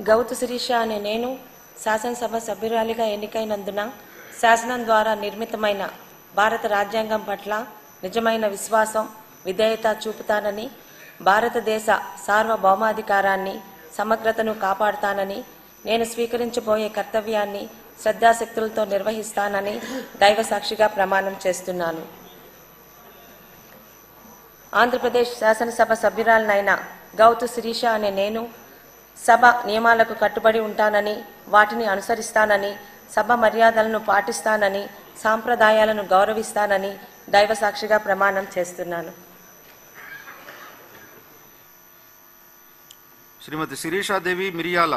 గౌతు శిరీష అనే నేను శాసనసభ సభ్యురాలిగా ఎన్నికైనందున శాసనం ద్వారా నిర్మితమైన భారత రాజ్యాంగం పట్ల నిజమైన విశ్వాసం, విధేయత చూపుతానని, భారతదేశ సార్వభౌమాధికారాన్ని, సమగ్రతను కాపాడుతానని, నేను స్వీకరించబోయే కర్తవ్యాన్ని శ్రద్ధాశక్తులతో నిర్వహిస్తానని దైవ సాక్షిగా ప్రమాణం చేస్తున్నాను. ఆంధ్రప్రదేశ్ శాసనసభ సభ్యురాలనైన గౌతు శిరీష అనే నేను సభ నియమాలకు కట్టుబడి ఉంటానని, వాటిని అనుసరిస్తానని, సభ మర్యాదలను పాటిస్తానని, సాంప్రదాయాలను గౌరవిస్తానని దైవ సాక్షిగా ప్రమాణం చేస్తున్నాను. శ్రీమతి శిరీషాదేవి మిరియాల